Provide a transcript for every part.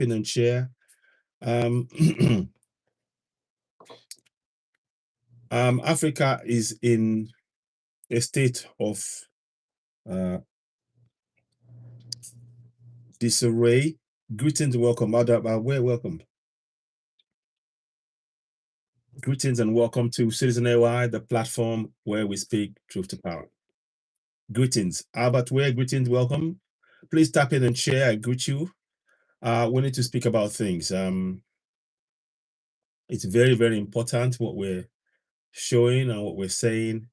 pin and share. Africa is in a state of disarray. Greetings and welcome. Welcome. Greetings and welcome to Citizen AI, the platform where we speak truth to power. Greetings. Albert Ware, greetings, welcome. Please tap in and share. I greet you. We need to speak about things. It's very, very important what we're showing and what we're saying.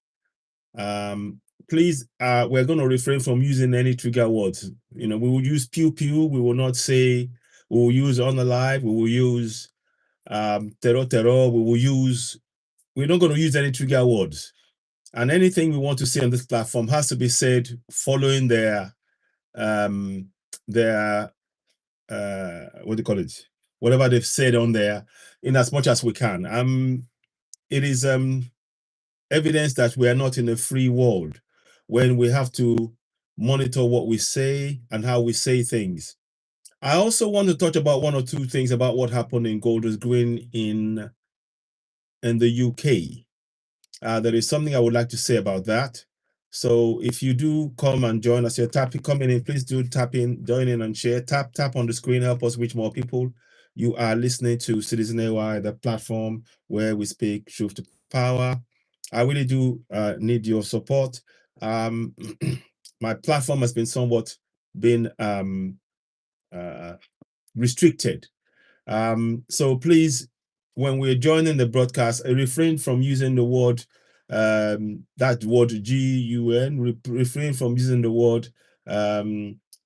Please, we're going to refrain from using any trigger words. We will use pew pew. We will not say, we will use unalive. We will use terror. We're not going to use any trigger words. And anything we want to say on this platform has to be said following their what do you call it? Whatever they've said on there, in as much as we can. It is evidence that we are not in a free world when we have to monitor what we say and how we say things. I also want to touch about one or two things about what happened in Golders Green in the UK. There is something I would like to say about that. So if you do come and join us, you're coming in, please do tap in, join in and share. Tap on the screen, help us reach more people. You are listening to Citizen AI, the platform where we speak truth to power. I really do need your support. My platform has been somewhat restricted. So please, when we're joining the broadcast, refrain from using the word, that word GUN, refrain from using the word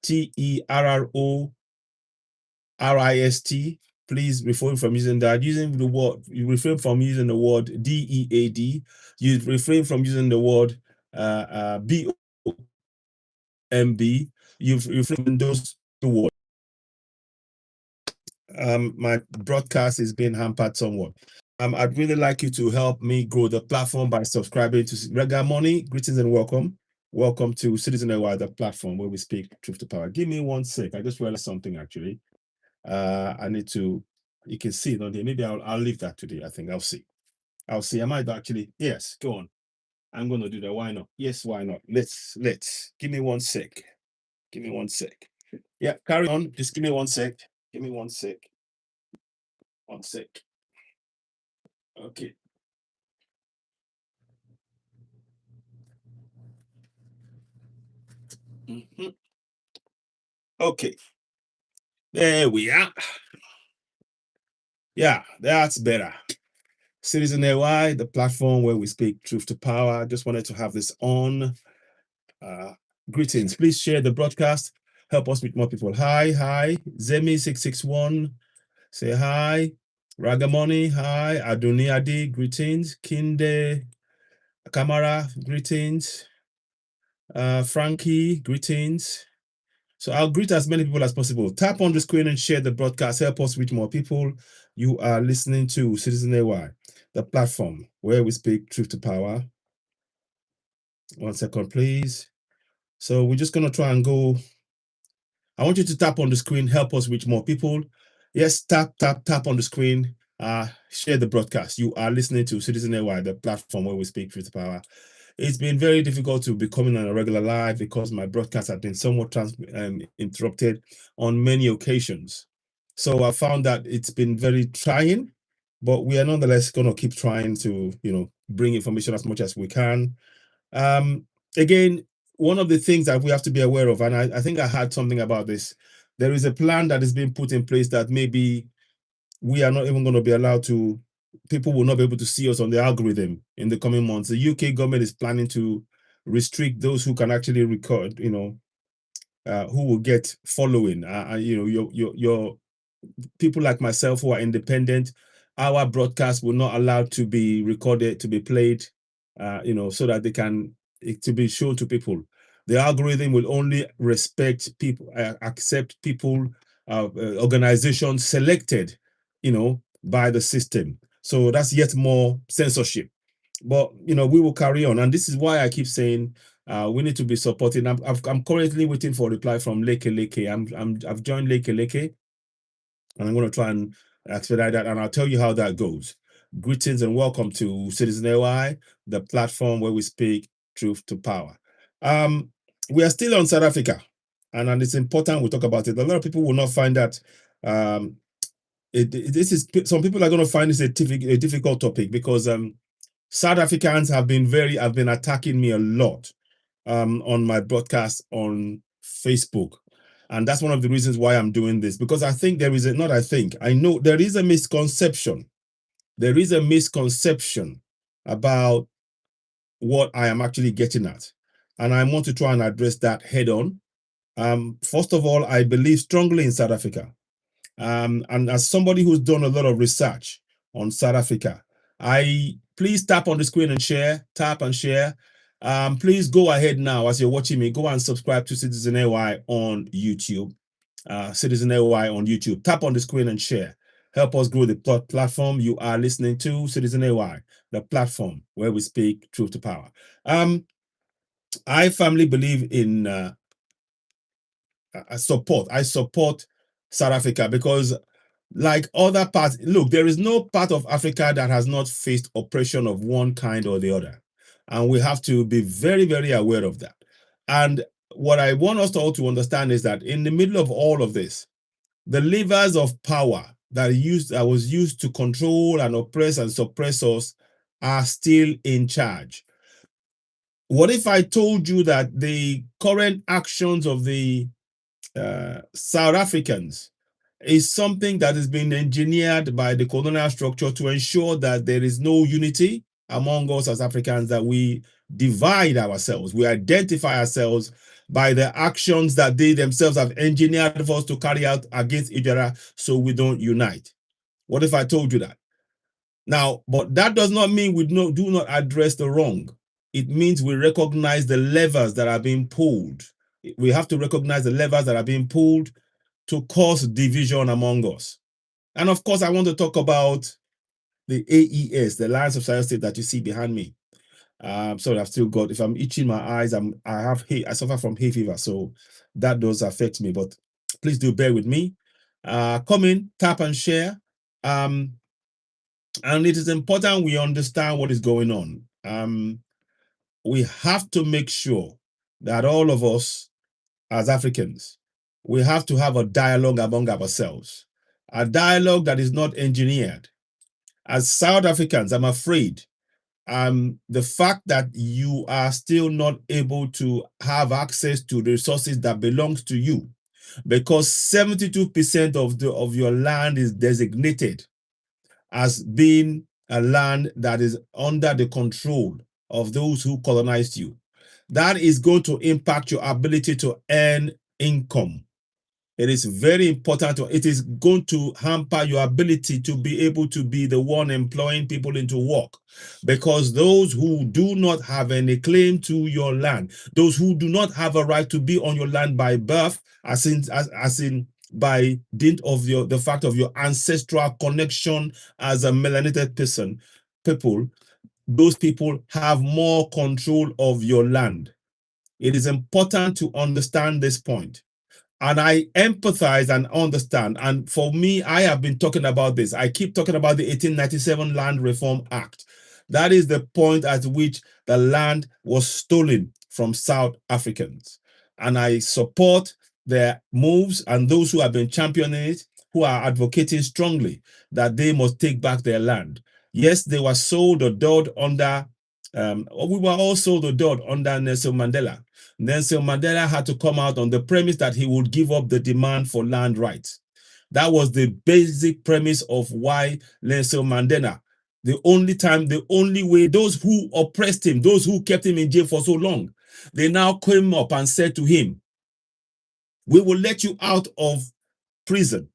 TERRORIST. Please refrain from using that. You refrain from using the word DEAD. You refrain from using the word BOMB. You refrain from those two words. My broadcast is being hampered somewhat. I'd really like you to help me grow the platform by subscribing to Rega Money. Greetings and welcome. Welcome to Citizen AI, the platform where we speak truth to power. Give me 1 sec. I just realized something actually. I need to, you can see it on here. Maybe I'll leave that today. I think I'll see. I might actually, yes, go on. I'm going to do that. Why not? Yes, why not? Let's, give me 1 sec. Give me 1 sec. Yeah, carry on. Just give me 1 sec. Give me 1 sec. 1 sec. Okay. Okay. There we are. Yeah, that's better. Citizen AI, the platform where we speak truth to power. Just wanted to have this on. Greetings. Please share the broadcast. Help us with more people. Hi. Zemi661. Say hi. Ragamoni. Hi. Adoniadi. Greetings. Kinde. Kamara. Greetings. Frankie. Greetings. So I'll greet as many people as possible. Tap on the screen and share the broadcast. Help us reach more people. You are listening to Citizen AI, the platform where we speak truth to power. 1 second, please. So we're just going to try and go. I want you to tap on the screen. Help us reach more people. Yes, tap on the screen. Share the broadcast. You are listening to Citizen AI, the platform where we speak truth to power. It's been very difficult to be coming on a regular live because my broadcasts have been somewhat interrupted on many occasions. So I found that it's been very trying, but we are nonetheless going to keep trying to, bring information as much as we can. Again, one of the things that we have to be aware of, and I think I heard something about this, there is a plan that is being put in place that maybe we are not even going to be allowed to, people will not be able to see us on the algorithm in the coming months. The UK government is planning to restrict those who can actually record, who will get following. Your people like myself who are independent, our broadcast will not allow to be recorded, to be played, so that they can, to be shown to people. The algorithm will only respect people, accept people, organizations selected, by the system. So that's yet more censorship. But we will carry on, and this is why I keep saying we need to be supporting. I'm currently waiting for a reply from Leke. I've joined Leke. And I'm going to try and expedite that, and I'll tell you how that goes. Greetings and welcome to Citizen AI, the platform where we speak truth to power. We are still on South Africa, and it's important we talk about it. A lot of people will not find that this is, some people are going to find this a difficult topic, because South Africans have been attacking me a lot on my broadcast on Facebook. And that's one of the reasons why I'm doing this, because I think there is a, not I think, I know there is a misconception. There is a misconception about what I am actually getting at. And I want to try and address that head on. First of all, I believe strongly in South Africa. And as somebody who's done a lot of research on South Africa, please tap on the screen and share, tap and share. Please go ahead now, as you're watching me, go and subscribe to Citizen AY on YouTube. Citizen AY on YouTube. Tap on the screen and share. Help us grow the platform. You are listening to Citizen AY, the platform where we speak truth to power. I firmly believe in I support South Africa, because like other parts, look, there is no part of Africa that has not faced oppression of one kind or the other. And we have to be very, very aware of that. And what I want us all to understand is that in the middle of all of this, the levers of power that was used to control and oppress and suppress us are still in charge. What if I told you that the current actions of the South Africans is something that has been engineered by the colonial structure to ensure that there is no unity among us as Africans, that we divide ourselves, we identify ourselves by the actions that they themselves have engineered for us to carry out against each other, so we don't unite? What if I told you that? Now, but that does not mean we do not address the wrong. It means we recognize the levers that are being pulled. We have to recognize the levers that are being pulled to cause division among us. And of course, I want to talk about the AES, the Alliance of Science State that you see behind me. Sorry, I've still got, if I'm itching my eyes, I suffer from hay fever, so that does affect me, but please do bear with me. Come in, tap and share. And it is important we understand what is going on. We have to make sure that all of us as Africans, we have to have a dialogue among ourselves, a dialogue that is not engineered. As South Africans, I'm afraid the fact that you are still not able to have access to the resources that belongs to you, because 72% of your land is designated as being a land that is under the control of those who colonized you, that is going to impact your ability to earn income. It is very important. It is going to hamper your ability to be able to be the one employing people into work, because those who do not have any claim to your land, those who do not have a right to be on your land by birth, as in by dint of the fact of your ancestral connection as a melanated people, those people have more control of your land. It is important to understand this point. And I empathize and understand. And for me, I have been talking about this. I keep talking about the 1897 Land Reform Act. That is the point at which the land was stolen from South Africans. And I support their moves and those who have been championing it, who are advocating strongly that they must take back their land. Yes, they were sold or dud under, we were all sold or dud under Nelson Mandela. Nelson Mandela had to come out on the premise that he would give up the demand for land rights. That was the basic premise of why Nelson Mandela, the only way, those who oppressed him, those who kept him in jail for so long, they now came up and said to him, we will let you out of prison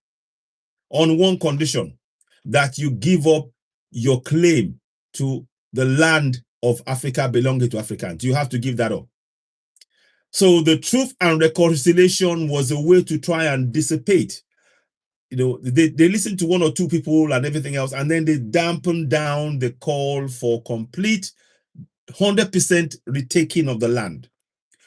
on one condition, that you give up your claim to the land of Africa belonging to Africans. You have to give that up. So the Truth and Reconciliation was a way to try and dissipate. They listened to one or two people and everything else, and then they dampened down the call for complete 100% retaking of the land.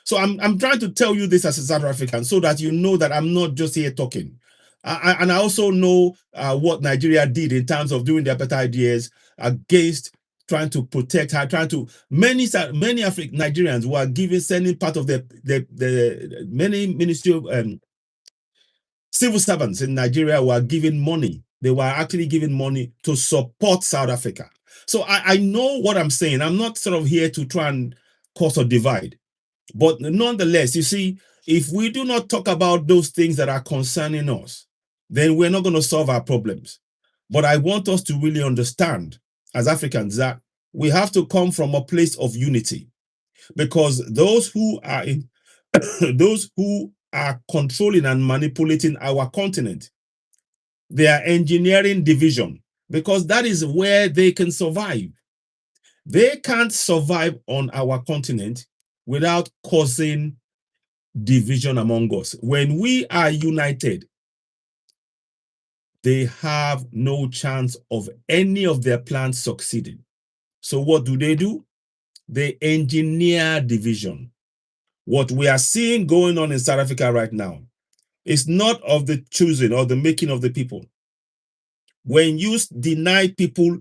So I'm trying to tell you this as a South African, so that you know that I'm not just here talking. And I also know what Nigeria did in terms of doing the apartheid years against trying to protect her, many African Nigerians were sending part of the many ministry of civil servants in Nigeria were giving money. They were actually giving money to support South Africa. So I know what I'm saying. I'm not sort of here to try and cause a divide. But nonetheless, you see, if we do not talk about those things that are concerning us, then we're not going to solve our problems. But I want us to really understand as Africans that we have to come from a place of unity, because those who are in those who are controlling and manipulating our continent, they are engineering division, because that is where they can survive. They can't survive on our continent without causing division among us. When we are united, they have no chance of any of their plans succeeding. So what do? They engineer division. What we are seeing going on in South Africa right now is not of the choosing or the making of the people. When you deny people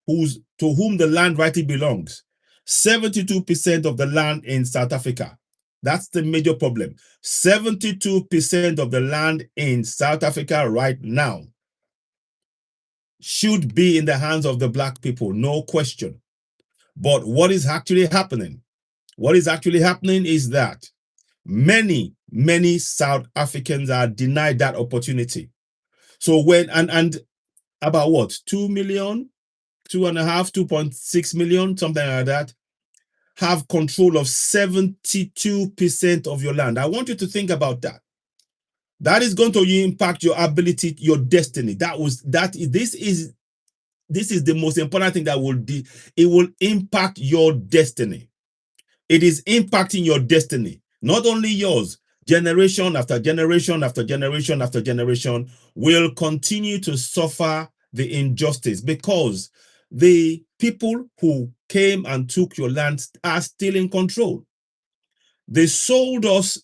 to whom the land rightly belongs, 72% of the land in South Africa, that's the major problem. 72% of the land in South Africa right now should be in the hands of the black people, no question. But what is actually happening? What is actually happening is that many South Africans are denied that opportunity. So when and about what, 2 million, 2.5, 2.6 million, something like that, have control of 72% of your land. I want you to think about that. That is going to impact your ability, your destiny. This is the most important thing that it will impact your destiny. It is impacting your destiny, not only yours. Generation after generation after generation after generation will continue to suffer the injustice, because the people who came and took your land are still in control. They sold us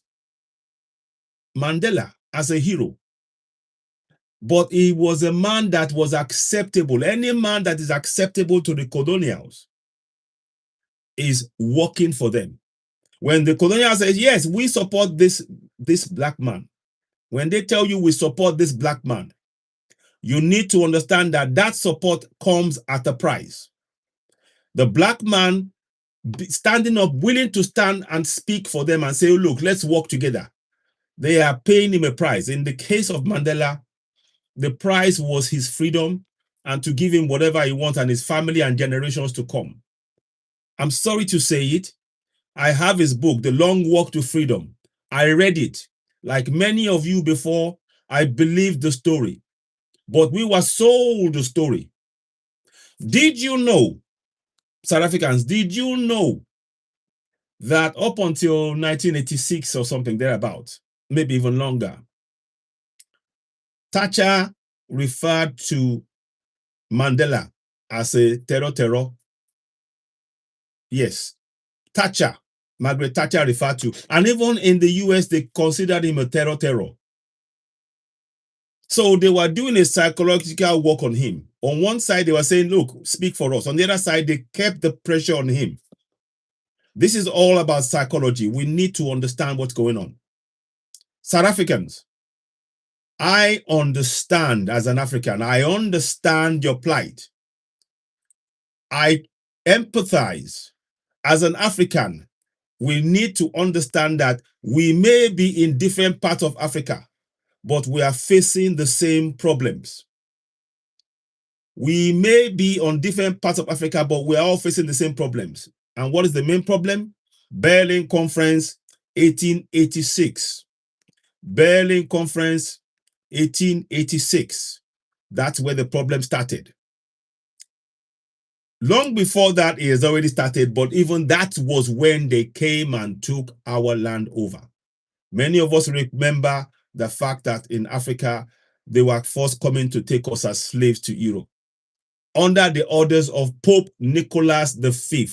Mandela as a hero, but he was a man that was acceptable. Any man that is acceptable to the colonials is working for them. When the colonials say, yes, we support this black man, when they tell you we support this black man, you need to understand that that support comes at a price. The black man standing up, willing to stand and speak for them and say, look, let's work together. They are paying him a price. In the case of Mandela, the price was his freedom and to give him whatever he wants and his family and generations to come. I'm sorry to say it. I have his book, The Long Walk to Freedom. I read it. Like many of you before, I believed the story, but we were sold the story. Did you know, South Africans, did you know that up until 1986 or something thereabout, maybe even longer, Thatcher referred to Mandela as a terror? Yes, Thatcher, Margaret Thatcher referred to, and even in the US, they considered him a terror. So they were doing a psychological work on him. On one side, they were saying, look, speak for us. On the other side, they kept the pressure on him. This is all about psychology. We need to understand what's going on. South Africans, I understand as an African, I understand your plight. I empathize. As an African, we need to understand that we may be in different parts of Africa, but we are facing the same problems. We may be on different parts of Africa, but we're all facing the same problems. And what is the main problem? Berlin Conference, 1886. Berlin Conference, 1886. That's where the problem started. Long before that, it has already started, but even that was when they came and took our land over. Many of us remember the fact that in Africa, they were first coming to take us as slaves to Europe, under the orders of Pope Nicholas V.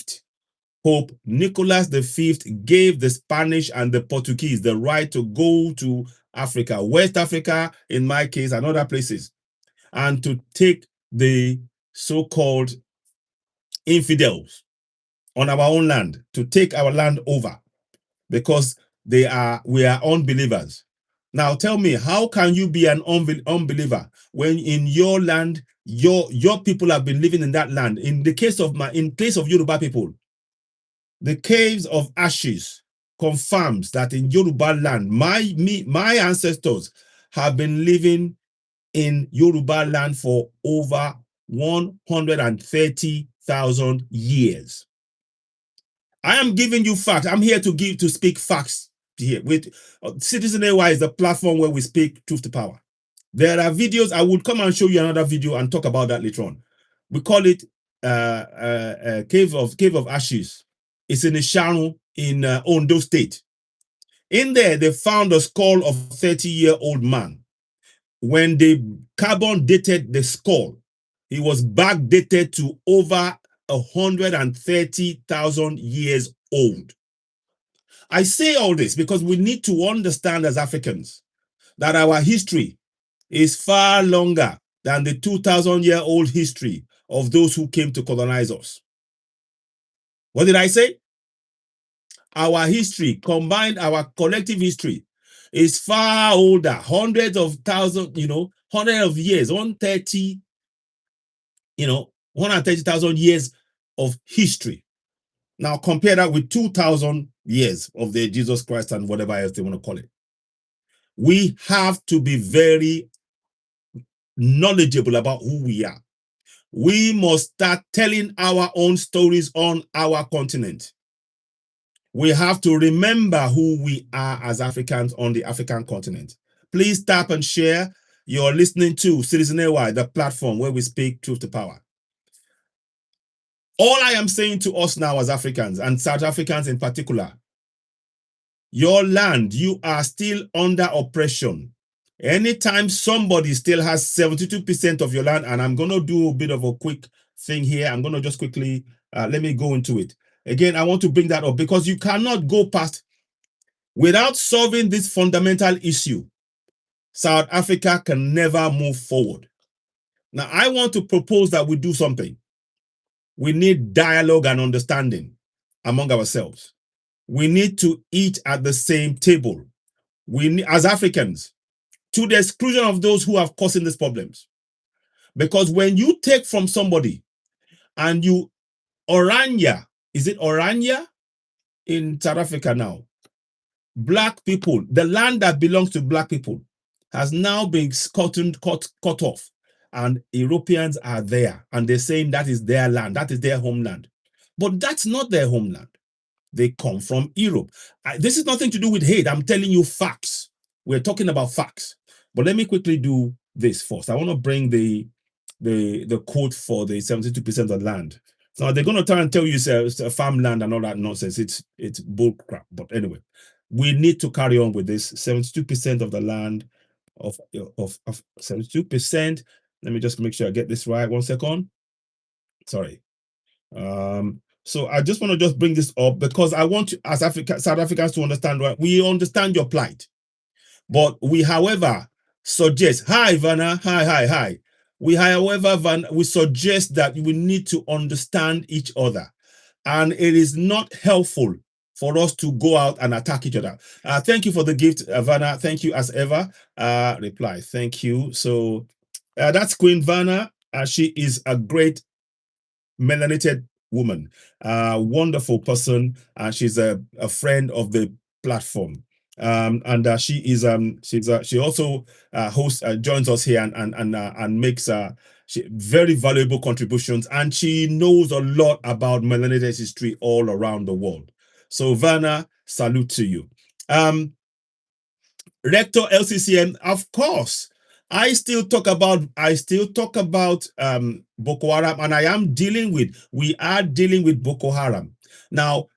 Pope Nicholas V gave the Spanish and the Portuguese the right to go to Africa, West Africa, in my case, and other places, and to take the so-called infidels on our own land, to take our land over, because we are unbelievers. Now tell me, how can you be an unbeliever when in your land, your people have been living in that land? In case of Yoruba people, the caves of ashes confirms that in Yoruba land, my ancestors have been living in Yoruba land for over 130,000 years. I am giving you facts. I'm here to speak facts here. With Citizen AY is the platform where we speak truth to power. There are videos. I would come and show you another video and talk about that later on. We call it Cave of Ashes. It's in Isharu in Ondo State. In there, they found a skull of a 30-year-old man. When they carbon dated the skull, he was backdated to over 130,000 years old. I say all this because we need to understand as Africans that our history is far longer than the 2,000-year-old history of those who came to colonize us. What did I say? Our history, combined our collective history, is far older, hundreds of thousands, hundreds of years, 130,000 years of history. Now compare that with 2,000 years of the Jesus Christ and whatever else they want to call it. We have to be very knowledgeable about who we are. We must start telling our own stories on our continent. We have to remember who we are as Africans on the African continent. Please tap and share. You're listening to Citizen AY, the platform where we speak truth to power. All I am saying to us now as Africans, and South Africans in particular, your land, you are still under oppression. Anytime somebody still has 72% of your land, and I'm going to do a bit of a quick thing here. I'm going to just quickly, let me go into it. Again, I want to bring that up because you cannot go past, without solving this fundamental issue, South Africa can never move forward. Now, I want to propose that we do something. We need dialogue and understanding among ourselves. We need to eat at the same table. We need, as Africans, to the exclusion of those who are causing these problems. Because when you take from somebody and you Oranje, is it Oranje in South Africa now? Black people, the land that belongs to black people has now been cut off, and Europeans are there and they're saying that is their land, that is their homeland. But that's not their homeland. They come from Europe. This is nothing to do with hate. I'm telling you facts. We're talking about facts. But let me quickly do this first. I want to bring the quote for the 72% of land. Now they're going to try and tell you it's a farmland and all that nonsense. It's bull crap. But anyway, we need to carry on with this. 72% of the land of 72%. Let me just make sure I get this right. 1 second. Sorry. So I just want to just bring this up because I want you, as South Africans, to understand, right? We understand your plight, but we, however, suggest, hi, Vanna, hi. We, however, we suggest that we need to understand each other, and it is not helpful for us to go out and attack each other. Thank you for the gift, Vanna. Thank you as ever. Reply, thank you. So that's Queen Vanna. She is a great melanated woman, wonderful person. She's a friend of the platform, and she also hosts, joins us here and makes very valuable contributions, and she knows a lot about melanated history all around the world. So Vanna, salute to you. Rector LCCM, of course. I still talk about Boko Haram, and we are dealing with Boko Haram. Now,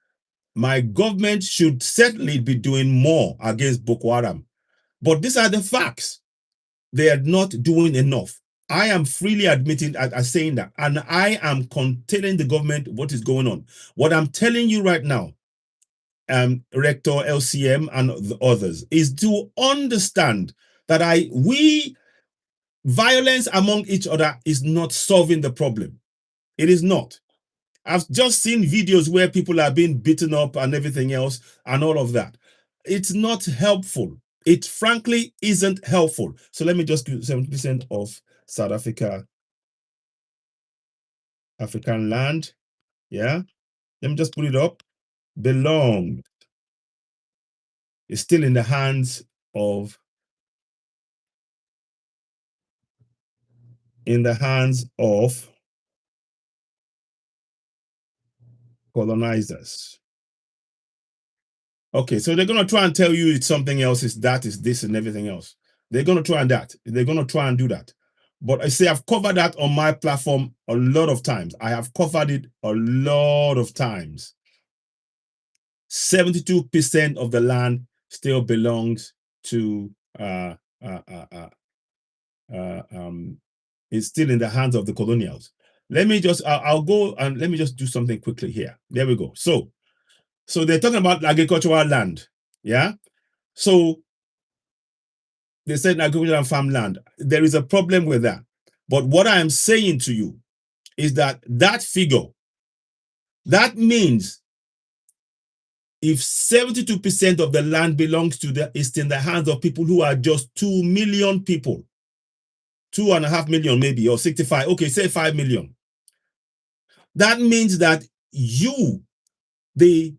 my government should certainly be doing more against Boko Haram. But these are the facts. They are not doing enough. I am freely admitting as saying that, and I am telling the government what is going on. What I'm telling you right now, Rector, LCM, and the others, is to understand that violence among each other is not solving the problem. It is not. I've just seen videos where people are being beaten up and everything else and all of that. It's not helpful. It frankly isn't helpful. So let me just do 70% of South Africa, African land. Yeah. Let me just put it up. Belong. It's still in the hands of colonizers. Okay, so they're gonna try and tell you it's something else, it's that, it's this, and everything else. They're gonna try and do that. But I say I've covered that on my platform a lot of times. I have covered it a lot of times. 72% of the land still belongs to is still in the hands of the colonials. Let me just I'll go and let me just do something quickly here. There we go. So they're talking about agricultural land. Yeah. So they said agricultural and farmland. There is a problem with that. But what I am saying to you is that figure, that means if 72% of the land belongs to is in the hands of people who are just 2 million people, 2.5 million maybe, or 65, okay, say 5 million. That means that the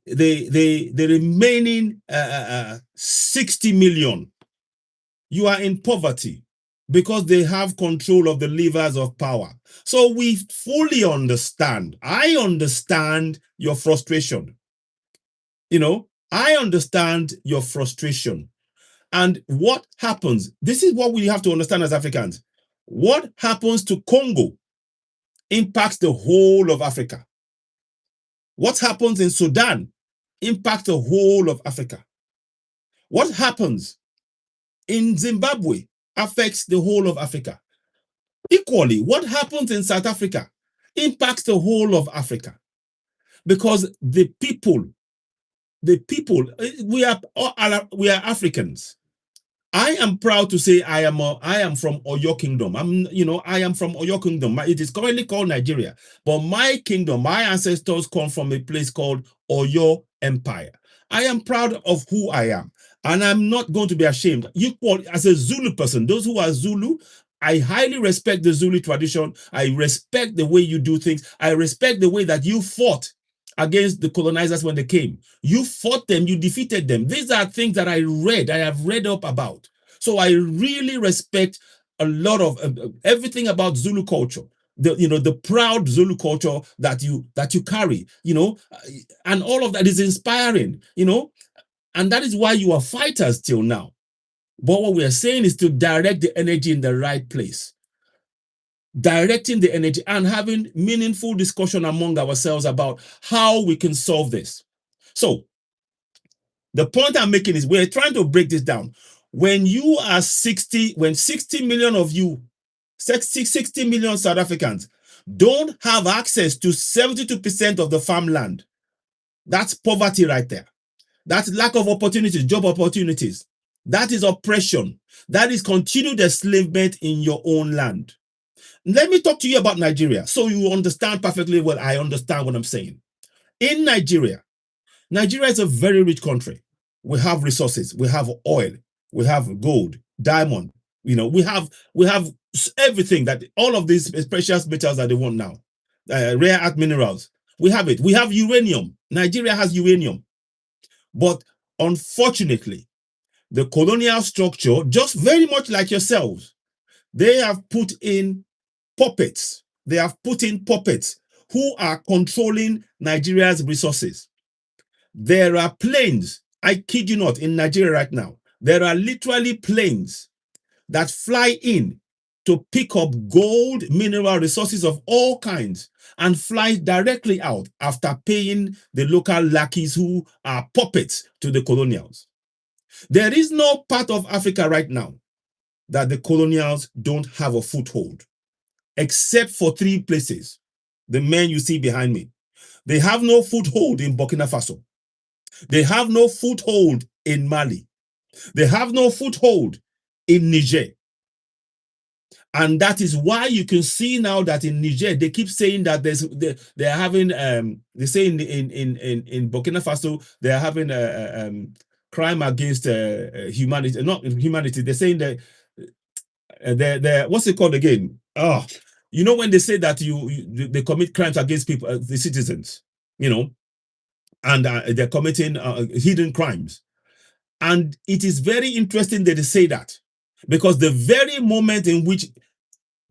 remaining 60 million, you are in poverty because they have control of the levers of power. So we fully understand. I understand your frustration. I understand your frustration. And what happens? This is what we have to understand as Africans. What happens to Congo impacts the whole of Africa. What happens in Sudan impacts the whole of Africa. What happens in Zimbabwe affects the whole of Africa. Equally, what happens in South Africa impacts the whole of Africa. Because the people, we are Africans. I am proud to say I am from Oyo Kingdom. I am from Oyo Kingdom. It is currently called Nigeria, but my kingdom, my ancestors come from a place called Oyo Empire. I am proud of who I am, and I'm not going to be ashamed. As a Zulu person, those who are Zulu, I highly respect the Zulu tradition. I respect the way you do things. I respect the way that you fought against the colonizers when they came. You fought them, you defeated them. These are things that I have read up about. So I really respect a lot of everything about Zulu culture. The proud Zulu culture that you carry, and all of that is inspiring, and that is why you are fighters till now. But what we are saying is to direct the energy in the right place. Directing the energy and having meaningful discussion among ourselves about how we can solve this. So the point I'm making is we're trying to break this down. When 60 million of you, 60 million South Africans don't have access to 72% of the farmland, that's poverty right there. That's lack of opportunities, job opportunities. That is oppression. That is continued enslavement in your own land. Let me talk to you about Nigeria so you understand perfectly well. I understand what I'm saying. In Nigeria is a very rich country. We have resources. We have oil. We have gold, diamond. We have everything that all of these precious metals that they want now, rare earth minerals. We have it. We have uranium. Nigeria has uranium. But unfortunately, the colonial structure, just very much like yourselves, they have put in puppets. They have put in puppets who are controlling Nigeria's resources. There are planes, I kid you not, in Nigeria right now. There are literally planes that fly in to pick up gold, mineral resources of all kinds and fly directly out after paying the local lackeys who are puppets to the colonials. There is no part of Africa right now that the colonials don't have a foothold, except for 3 places. The men you see behind me. They have no foothold in Burkina Faso. They have no foothold in Mali. They have no foothold in Niger. And that is why you can see now that in Niger, they keep saying that they're having, they say in Burkina Faso, they're having crime against humanity, not humanity. They're saying that they're what's it called again? Oh, you know, when they say that they commit crimes against people, the citizens, you know, and they're committing hidden crimes. And it is very interesting that they say that, because the very moment in which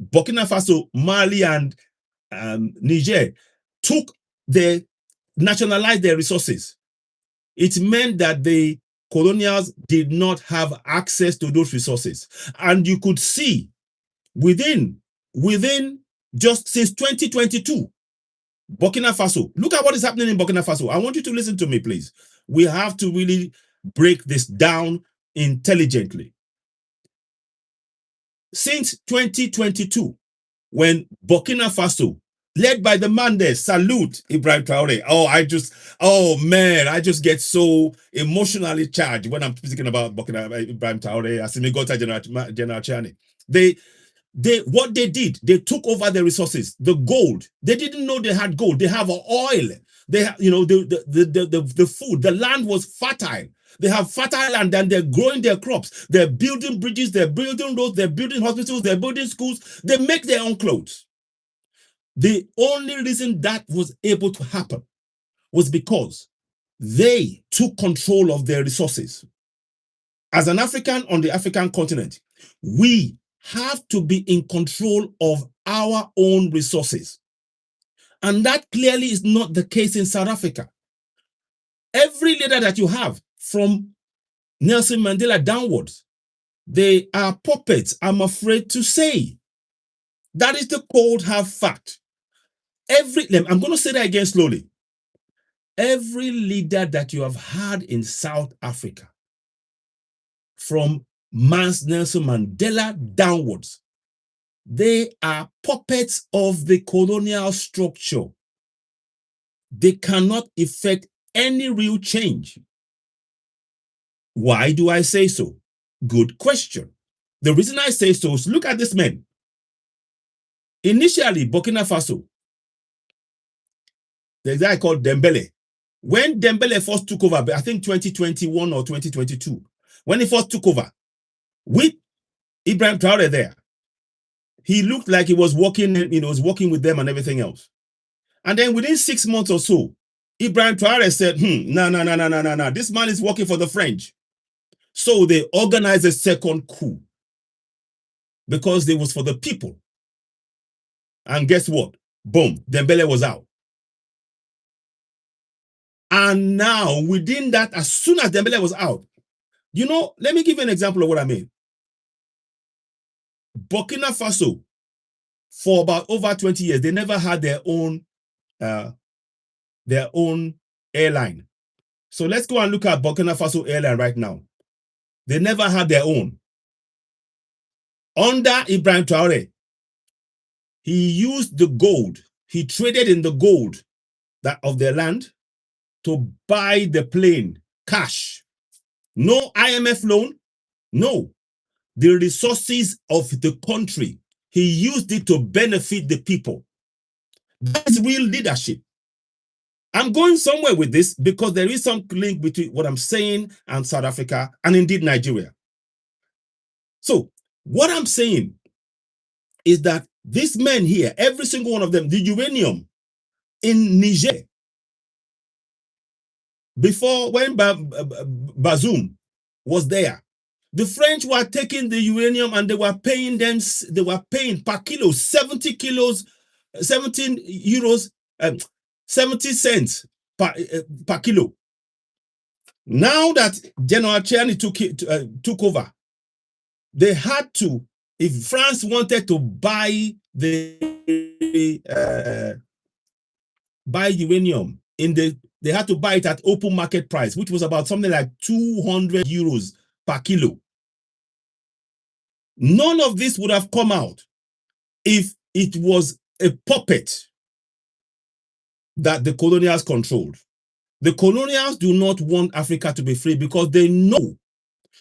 Burkina Faso, Mali, and Niger nationalized their resources, it meant that the colonials did not have access to those resources. And you could see within just since 2022, Burkina Faso, look at what is happening in Burkina Faso. I want you to listen to me, please. We have to really break this down intelligently. Since 2022, when Burkina Faso, led by the man there, salute Ibrahim Traore. Oh man, I just get so emotionally charged when I'm speaking about Ibrahim Traore, Asimi General Chani. What they did, they took over the resources, the gold. They didn't know they had gold. They have oil. They have, the food. The land was fertile. They have fertile land and they're growing their crops. They're building bridges. They're building roads. They're building hospitals. They're building schools. They make their own clothes. The only reason that was able to happen was because they took control of their resources. As an African on the African continent, we have to be in control of our own resources. And that clearly is not the case in South Africa. Every leader that you have, from Nelson Mandela downwards, they are puppets, I'm afraid to say. That is the cold hard fact. I'm going to say that again slowly. Every leader that you have had in South Africa, from Nelson Mandela downwards, they are puppets of the colonial structure. They cannot effect any real change. Why do I say so? Good question. The reason I say so is, look at this man. Initially, Burkina Faso, the guy called Dembele. When Dembele first took over, I think 2021 or 2022, when he first took over, with Ibrahim Traore there, he looked like he was working, was working with them and everything else. And then within 6 months or so, Ibrahim Traore said, no, this man is working for the French. So they organized a second coup because it was for the people. And guess what? Boom, Dembele was out. And now within that, as soon as Dembele was out, let me give you an example of what I mean. Burkina Faso, for about over 20 years, they never had their own airline. So let's go and look at Burkina Faso airline right now. They never had their own. Under Ibrahim Traore, he used the gold. He traded in the gold of their land to buy the plane, cash. No IMF loan, no. The resources of the country, he used it to benefit the people. That is real leadership. I'm going somewhere with this because there is some link between what I'm saying and South Africa and indeed Nigeria. So what I'm saying is that these men here, every single one of them, the uranium in Niger, before when Bazoum was there, the French were taking the uranium and they were paying per kilo 70 kilos, 17 euros, 70 cents per kilo. Now that General Chani took over, they had to, if France wanted to buy buy uranium they had to buy it at open market price, which was about something like 200 euros per kilo. None of this would have come out if it was a puppet that the colonials controlled. The colonials do not want Africa to be free because they know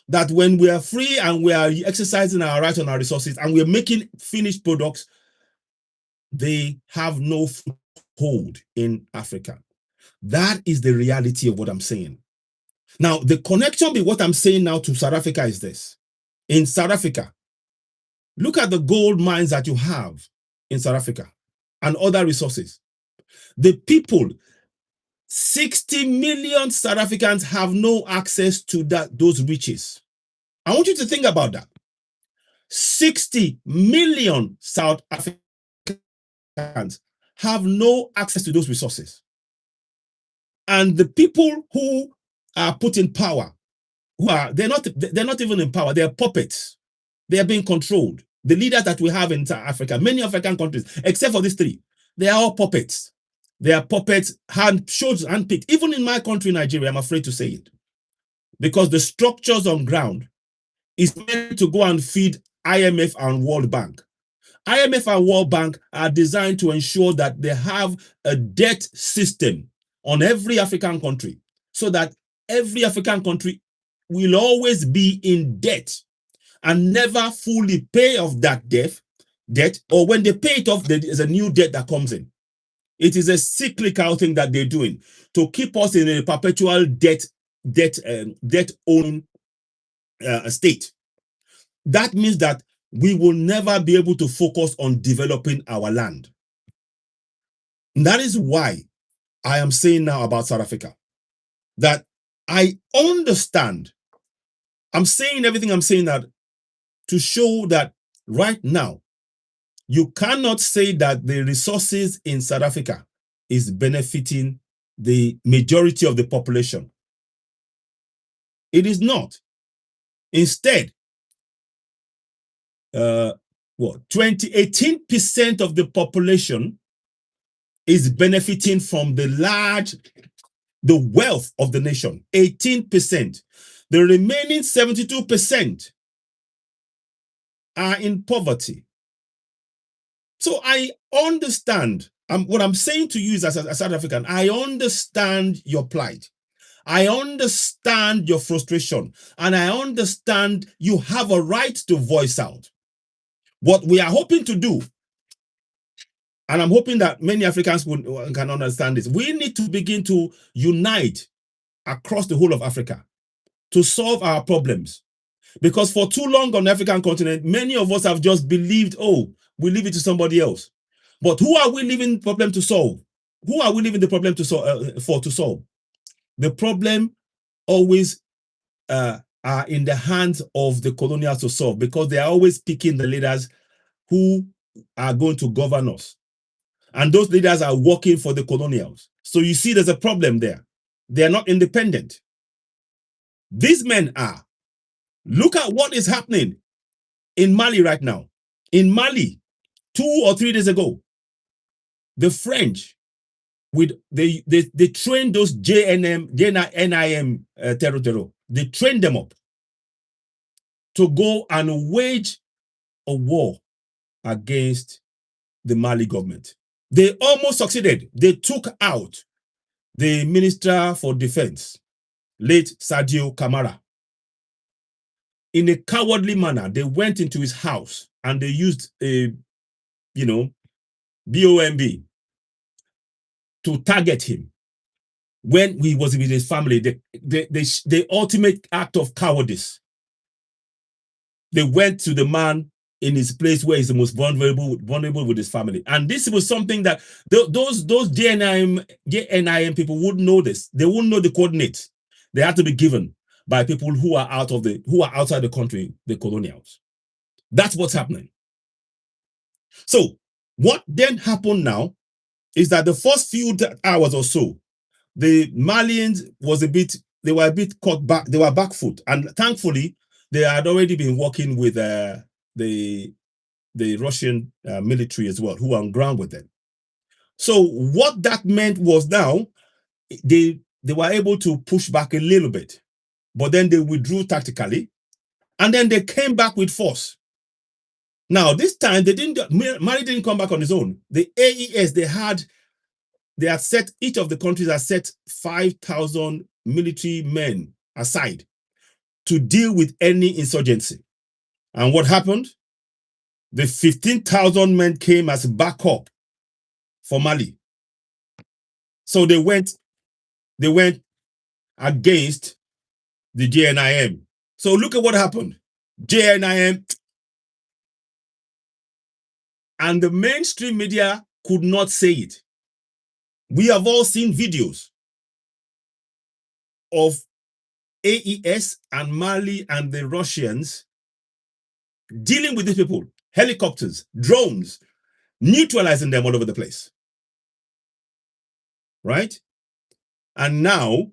that when we are free and we are exercising our right on our resources and we're making finished products, they have no foothold in Africa. That is the reality of what I'm saying. Now, the connection with what I'm saying now to South Africa is this. In South Africa, look at the gold mines that you have in South Africa and other resources. The people, 60 million South Africans have no access to those riches. I want you to think about that. 60 million South Africans have no access to those resources. And the people who are put in power, they're not even in power, they're puppets. They are being controlled. The leaders that we have in South Africa, many African countries, except for these three, they are all puppets. They are puppets, handpicked. Even in my country, Nigeria, I'm afraid to say it. Because the structures on ground is meant to go and feed IMF and World Bank. IMF and World Bank are designed to ensure that they have a debt system on every African country so that every African country will always be in debt and never fully pay off that debt, or when they pay it off, there is a new debt that comes in. It is a cyclical thing that they're doing to keep us in a perpetual debt owning state. That means that we will never be able to focus on developing our land. And that is why I am saying now about South Africa that I understand. I'm saying everything I'm saying that to show that right now, you cannot say that the resources in South Africa is benefiting the majority of the population. It is not. Instead, 18% of the population is benefiting from the wealth of the nation. 18%. The remaining 72% are in poverty. So I understand. What I'm saying to you is, as a South African, I understand your plight. I understand your frustration. And I understand you have a right to voice out. What we are hoping to do, and I'm hoping that many Africans can understand this, we need to begin to unite across the whole of Africa to solve our problems. Because for too long on the African continent, many of us have just believed, oh, we leave it to somebody else. But who are we leaving the problem to solve? Who are we leaving the problem to solve? The problem always are in the hands of the colonials to solve, because they are always picking the leaders who are going to govern us. And those leaders are working for the colonials. So you see there's a problem there. They are not independent. These men are. Look at what is happening in Mali right now. In Mali, 2 or 3 days ago, the French, they trained those NIM terror. They trained them up to go and wage a war against the Mali government. They almost succeeded. They took out the Minister for Defense, late Sadio Kamara. In a cowardly manner, they went into his house and they used a, BOMB to target him when he was with his family. The ultimate act of cowardice. They went to the man in his place where he's the most vulnerable with his family. And this was something that those JNIM people wouldn't know this. They wouldn't know the coordinates. They had to be given by people who are outside the country, the colonials. That's what's happening. So what then happened now is that the first few hours or so, the Malians they were a bit caught back. They were back foot, and thankfully they had already been working with the Russian military as well, who were on ground with them. So what that meant was now they were able to push back a little bit, but then they withdrew tactically, and then they came back with force. Now this time Mali didn't come back on his own. The AES, they had they had set, each of the countries has set 5,000 military men aside to deal with any insurgency. And what happened? The 15,000 men came as backup for Mali. So they went against the JNIM. So look at what happened. JNIM and the mainstream media could not say it. We have all seen videos of AES and Mali and the Russians dealing with these people, helicopters, drones, neutralizing them all over the place. Right? And now,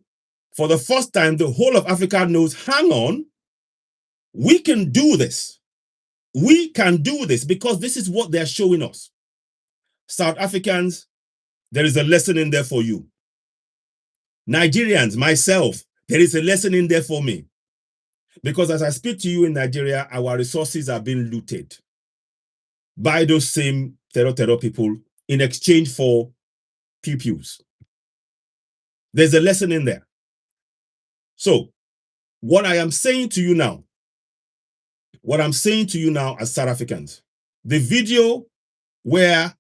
for the first time, the whole of Africa knows, hang on, we can do this. We can do this because this is what they're showing us. South Africans, there is a lesson in there for you. Nigerians, myself, there is a lesson in there for me. Because as I speak to you in Nigeria, our resources are being looted by those same terror people in exchange for pew-pews. There's a lesson in there. So, what I am saying to you now as South Africans, the video where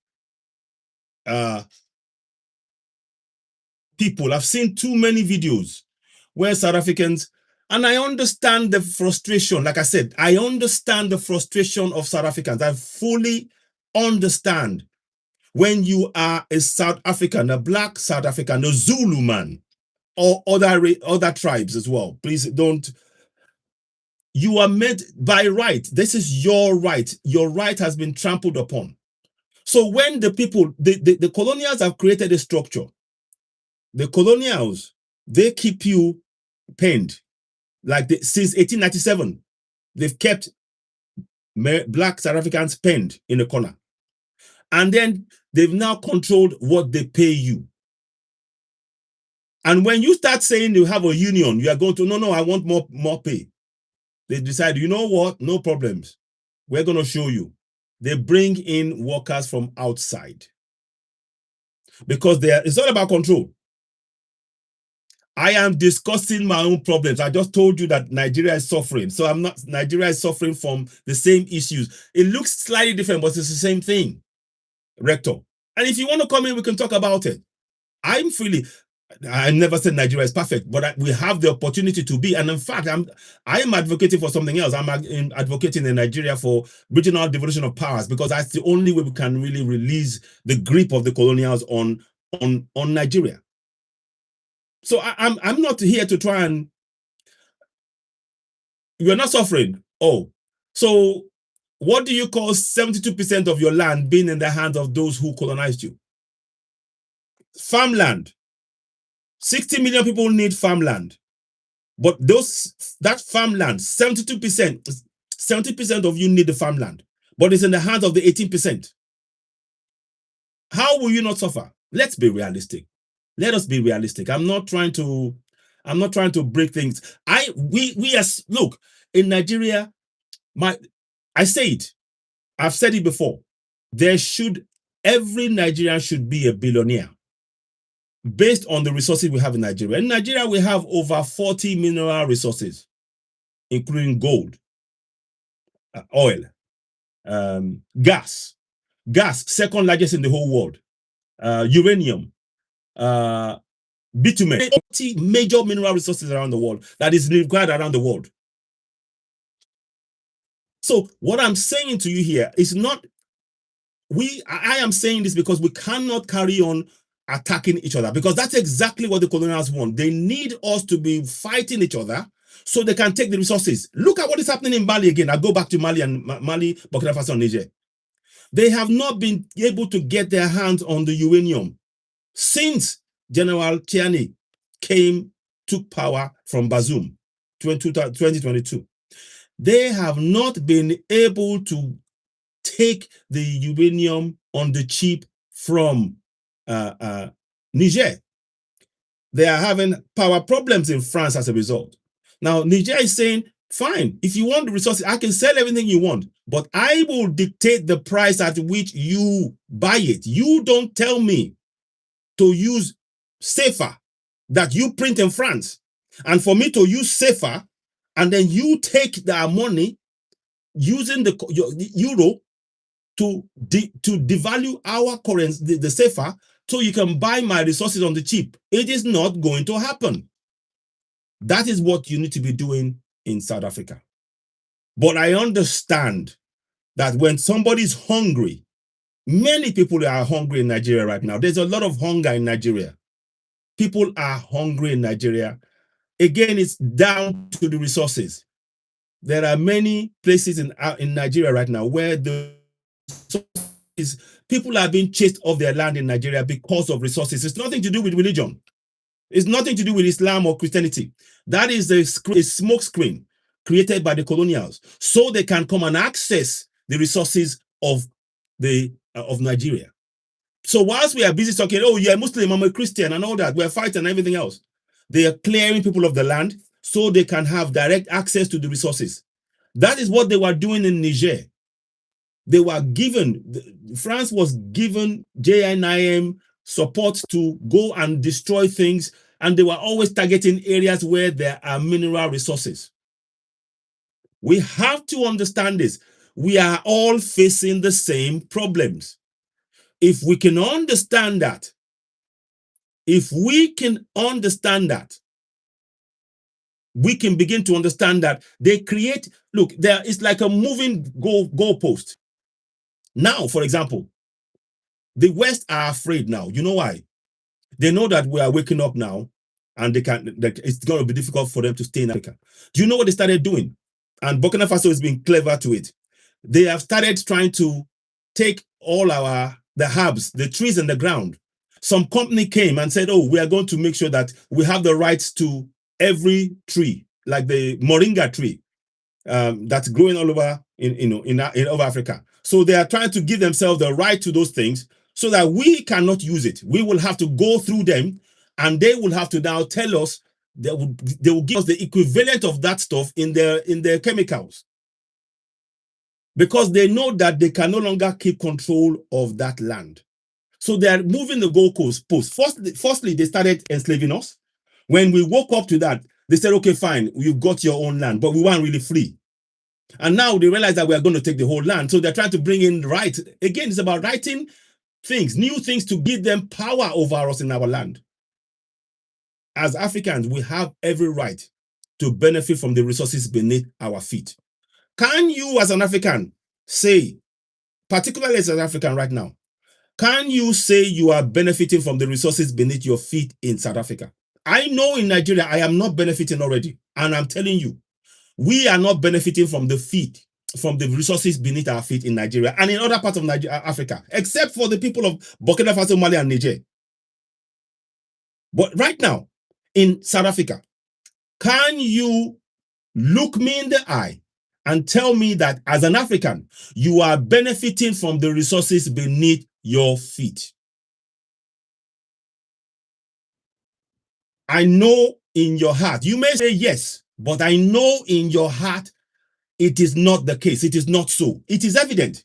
people, I've seen too many videos where South Africans, and I understand the frustration. Like I said, I understand the frustration of South Africans. I fully understand when you are a South African, a black South African, a Zulu man, or other tribes as well. Please don't. You are meant by right. This is your right. Your right has been trampled upon. So when the people, the colonials have created a structure, the colonials, they keep you penned. Like since 1897, they've kept black South Africans penned in a corner. And then they've now controlled what they pay you. And when you start saying you have a union, you are going to, no, I want more pay. They decide, you know what? No problems. We're going to show you. They bring in workers from outside. Because it's all about control. I am discussing my own problems. I just told you that Nigeria is suffering. So Nigeria is suffering from the same issues. It looks slightly different, but it's the same thing, Rector. And if you want to come in, we can talk about it. I never said Nigeria is perfect, but we have the opportunity to be. And in fact, I am advocating for something else. I'm advocating in Nigeria for regional devolution of powers, because that's the only way we can really release the grip of the colonials on Nigeria. So I'm not here to try and, you're not suffering. Oh, so what do you call 72% of your land being in the hands of those who colonized you? Farmland. 60 million people need farmland. But that farmland, 70% of you need the farmland, but it's in the hands of the 18%. How will you not suffer? Let's be realistic. Let us be realistic. I'm not trying to break things. Look, in Nigeria, I say it. I've said it before. Every Nigerian should be a billionaire based on the resources we have in Nigeria. In Nigeria, we have over 40 mineral resources, including gold, oil, gas, second largest in the whole world, uranium, bitumen, 40 major mineral resources around the world that is required around the world. So what I'm saying to you here is not, I am saying this because we cannot carry on attacking each other, because that's exactly what the colonials want. They need us to be fighting each other so they can take the resources. Look at what is happening in Mali again. I'll go back to Mali, Burkina Faso, and Niger. They have not been able to get their hands on the uranium since General Tiani took power from Bazoum 2022. They have not been able to take the uranium on the cheap from Niger. They are having power problems in France as a result. Now, Niger is saying, fine, if you want the resources, I can sell everything you want, but I will dictate the price at which you buy it. You don't tell me to use safer that you print in France, and for me to use safer, and then you take their money using the euro to devalue our currency, the safer, so you can buy my resources on the cheap. It is not going to happen. That is what you need to be doing in South Africa. But I understand that when somebody's hungry, many people are hungry in Nigeria right now. There's a lot of hunger in Nigeria. People are hungry in Nigeria. Again, it's down to the resources. There are many places in Nigeria right now where the people are being chased off their land in Nigeria because of resources. It's nothing to do with religion. It's nothing to do with Islam or Christianity. That is a smoke screen created by the colonials so they can come and access the resources of Nigeria. So whilst we are busy talking, oh, you're a Muslim, I'm a Christian, and all that, we're fighting and everything else, they are clearing people of the land so they can have direct access to the resources. That is what they were doing in Niger. They were given, France was given JNIM support to go and destroy things, and they were always targeting areas where there are mineral resources. We have to understand this. We are all facing the same problems. If we can understand that, we can begin to understand that they create, look, it's like a moving goalpost. Now, for example, the West are afraid now. You know why? They know that we are waking up now, and it's going to be difficult for them to stay in Africa. Do you know what they started doing? And Burkina Faso has been clever to it. They have started trying to take all the herbs, the trees in the ground. Some company came and said, oh, we are going to make sure that we have the rights to every tree, like the moringa tree that's growing all over in over Africa. So they are trying to give themselves the right to those things so that we cannot use it. We will have to go through them, and they will have to now tell us, they will give us the equivalent of that stuff in their chemicals, because they know that they can no longer keep control of that land. So they are moving the goalpost. Firstly, they started enslaving us. When we woke up to that, they said, okay, fine, you've got your own land, but we weren't really free. And now they realize that we are going to take the whole land. So they're trying to bring in rights. Again, it's about writing things, new things to give them power over us in our land. As Africans, we have every right to benefit from the resources beneath our feet. Can you, as an African, say, particularly as an African right now, can you say you are benefiting from the resources beneath your feet in South Africa? I know in Nigeria, I am not benefiting already. And I'm telling you, we are not benefiting from the resources beneath our feet in Nigeria and in other parts of Africa, except for the people of Burkina Faso, Mali, and Niger. But right now, in South Africa, can you look me in the eye and tell me that as an African, you are benefiting from the resources beneath your feet? I know in your heart, you may say yes, but I know in your heart, it is not the case. It is not so. It is evident.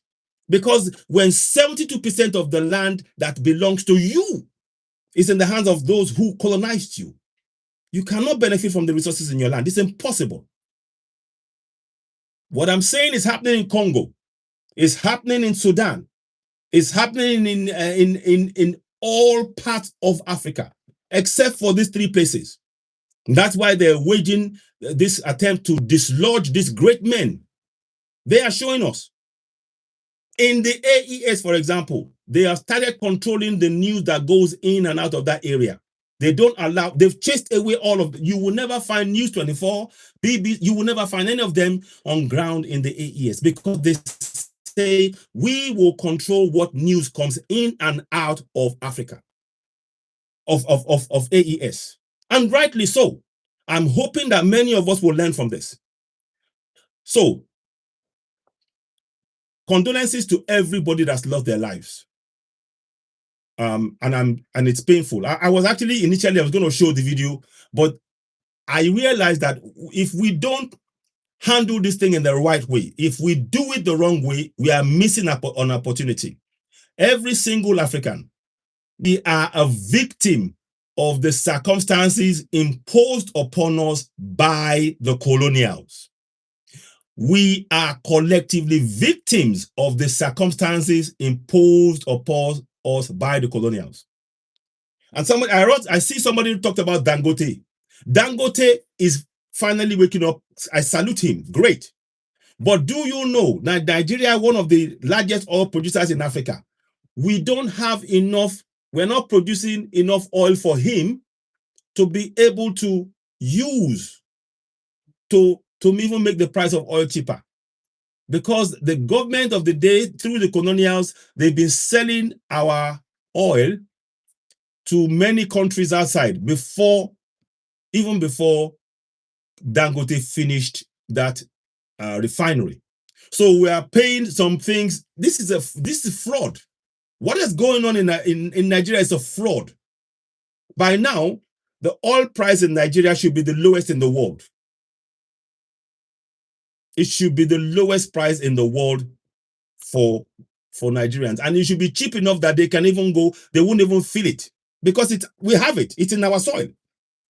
Because when 72% of the land that belongs to you is in the hands of those who colonized you, you cannot benefit from the resources in your land. It's impossible. What I'm saying is happening in Congo. It's happening in Sudan. It's happening in all parts of Africa, except for these three places. That's why they're waging this attempt to dislodge these great men. They are showing us. In the AES, for example, they have started controlling the news that goes in and out of that area. They don't allow, they've chased away all of, you will never find News 24, BBC, you will never find any of them on ground in the AES, because they say we will control what news comes in and out of Africa, of AES. And rightly so. I'm hoping that many of us will learn from this. So, condolences to everybody that's lost their lives. And it's painful. I was actually initially I was going to show the video, but I realized that if we don't handle this thing in the right way, if we do it the wrong way, we are missing an opportunity. Every single African, We are a victim of the circumstances imposed upon us by the colonials. We are collectively victims of the circumstances imposed upon us by the colonials. And I see somebody talked about Dangote. Dangote is finally waking up. I salute him. Great. But do you know that Nigeria, one of the largest oil producers in Africa, we don't have enough, we're not producing enough oil for him to be able to use to even make the price of oil cheaper. Because the government of the day, through the colonials, they've been selling our oil to many countries outside even before Dangote finished that refinery. So we are paying some things. This is fraud. What is going on in Nigeria is a fraud. By now, the oil price in Nigeria should be the lowest in the world. It should be the lowest price in the world for Nigerians. And it should be cheap enough that they can even go, they won't even feel it. Because we have it. It's in our soil.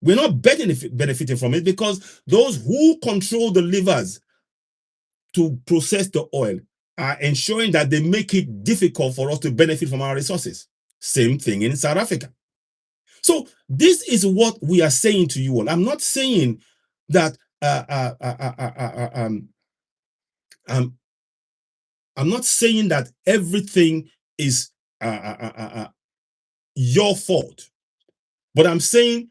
We're not benefiting from it because those who control the levers to process the oil are ensuring that they make it difficult for us to benefit from our resources. Same thing in South Africa. So this is what we are saying to you all. I'm not saying that I'm not saying that everything is your fault, but I'm saying,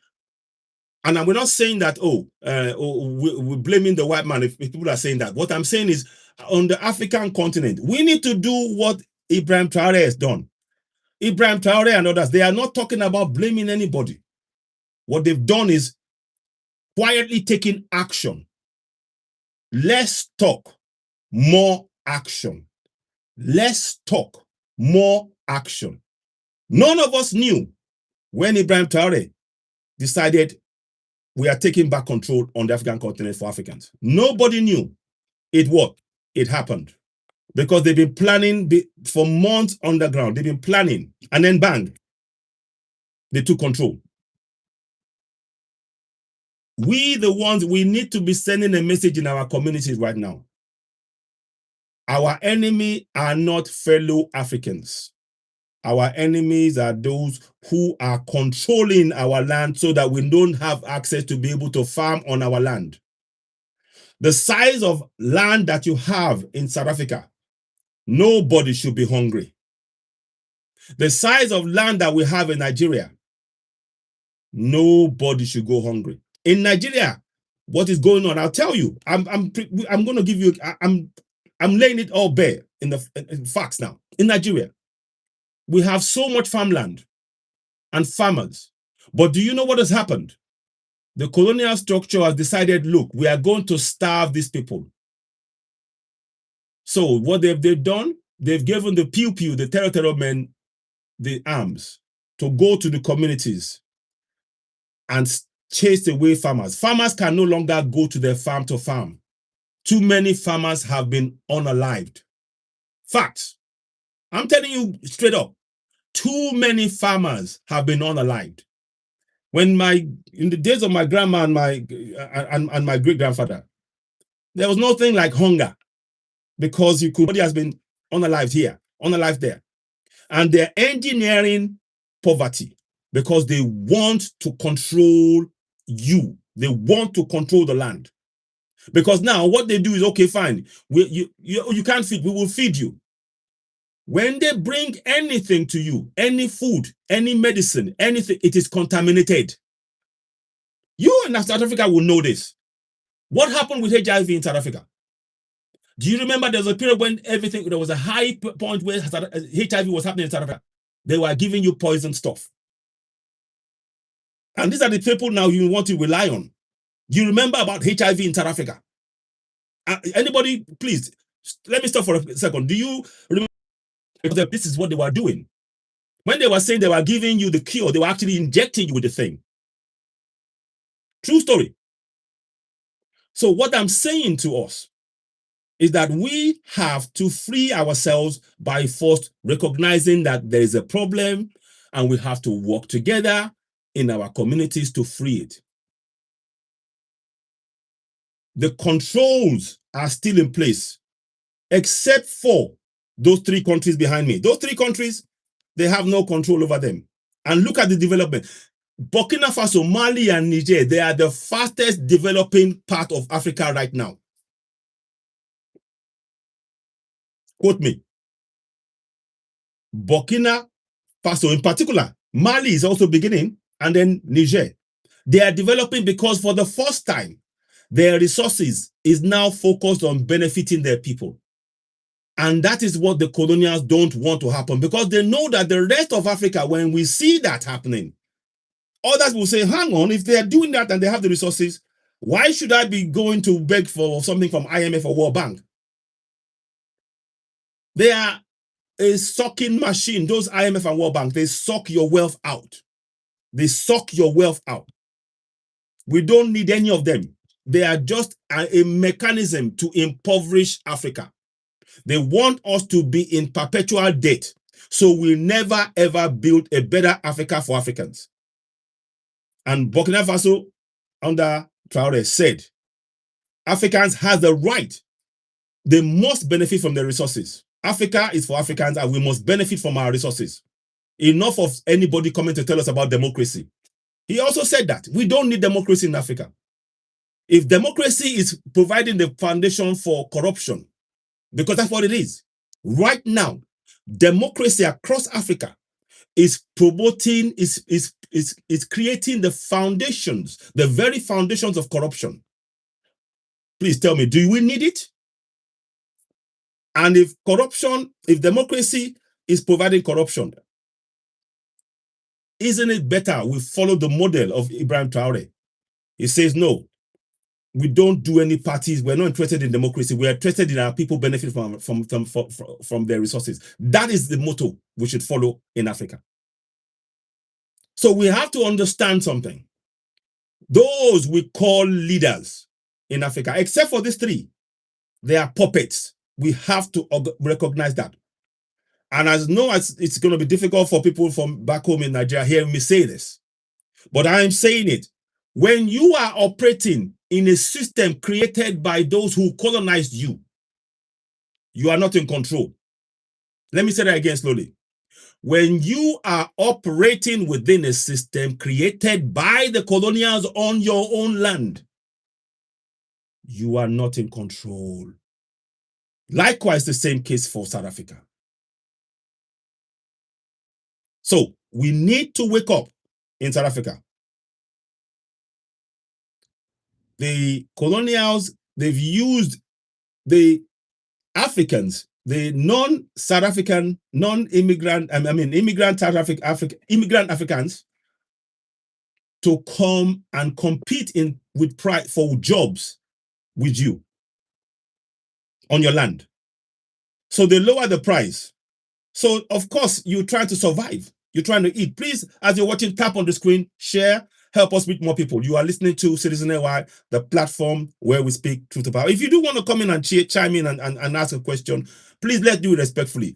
and we're not saying that we're blaming the white man if people are saying that. What I'm saying is, on the African continent, we need to do what Ibrahim Traore has done. Ibrahim Traore and others, they are not talking about blaming anybody. What they've done is quietly taking action. Less talk, more action. Less talk, more action. None of us knew when Ibrahim Traore decided we are taking back control on the African continent for Africans. Nobody knew. It worked. It happened. Because they've been planning for months underground. They've been planning. And then bang, they took control. We, the ones, we need to be sending a message in our communities right now. Our enemy are not fellow Africans. Our enemies are those who are controlling our land so that we don't have access to be able to farm on our land. The size of land that you have in South Africa, nobody should be hungry. The size of land that we have in Nigeria, nobody should go hungry. In Nigeria, what is going on? I'll tell you. I'm going to give you. I'm laying it all bare in the facts now. In Nigeria, we have so much farmland and farmers, but do you know what has happened? The colonial structure has decided, look, we are going to starve these people. So what they've done, they've given the pew, the terror men, the arms to go to the communities and chase away farmers. Farmers can no longer go to their farm to farm. Too many farmers have been unalived. Facts. I'm telling you straight up. Too many farmers have been unalived. In the days of my grandma and my great grandfather, there was nothing like hunger because somebody has been unalived here, unalived there. And they're engineering poverty because they want to control you. They want to control the land. Because now what they do is, okay, fine, you can't feed, we will feed you. When they bring anything to you, any food, any medicine, anything, it is contaminated. You in South Africa will know this. What happened with HIV in South Africa? Do you remember there was a period when there was a high point where HIV was happening in South Africa? They were giving you poison stuff. And these are the people now you want to rely on. Do you remember about HIV in South Africa? Anybody, please, let me stop for a second. Do you remember this is what they were doing? When they were saying they were giving you the cure, they were actually injecting you with the thing. True story. So what I'm saying to us is that we have to free ourselves by first recognizing that there is a problem, and we have to work together in our communities to free it. The controls are still in place, except for those 3 countries behind me. Those 3 countries, they have no control over them. And look at the development. Burkina Faso, Mali, and Niger, they are the fastest developing part of Africa right now. Quote me. Burkina Faso in particular, Mali is also beginning, and then Niger. They are developing because for the first time, their resources is now focused on benefiting their people. And that is what the colonials don't want to happen, because they know that the rest of Africa, when we see that happening, others will say, hang on, if they are doing that and they have the resources, why should I be going to beg for something from IMF or World Bank? They are a sucking machine. Those IMF and World Bank, they suck your wealth out. They suck your wealth out. We don't need any of them. They are just a mechanism to impoverish Africa. They want us to be in perpetual debt, so we'll never ever build a better Africa for Africans. And Burkina Faso, under Traoré, said Africans have the right. They must benefit from the resources. Africa is for Africans, and we must benefit from our resources. Enough of anybody coming to tell us about democracy. He also said that we don't need democracy in Africa. If democracy is providing the foundation for corruption, because that's what it is. Right now, democracy across Africa is promoting, is creating the foundations, the very foundations of corruption. Please tell me, do we need it? And if democracy is providing corruption, isn't it better we follow the model of Ibrahim Traoré? He says, no, we don't do any parties. We're not interested in democracy. We're interested in our people benefit from their resources. That is the motto we should follow in Africa. So we have to understand something. Those we call leaders in Africa, except for these 3, they are puppets. We have to recognize that. And as know as it's going to be difficult for people from back home in Nigeria hearing me say this, but I am saying it. When you are operating in a system created by those who colonized you, you are not in control. Let me say that again slowly. When you are operating within a system created by the colonials on your own land, you are not in control. Likewise, the same case for South Africa. So we need to wake up in South Africa. The colonials, they've used the Africans, the non-South African, non-immigrant, immigrant South immigrant Africans to come and compete with pride for jobs with you on your land. So they lower the price. So of course you're trying to survive. You're trying to eat. Please, as you're watching, tap on the screen, share, help us reach more people. You are listening to Citizen AY, the platform where we speak truth to power. If you do want to come in and chime in and ask a question, please let's do it respectfully.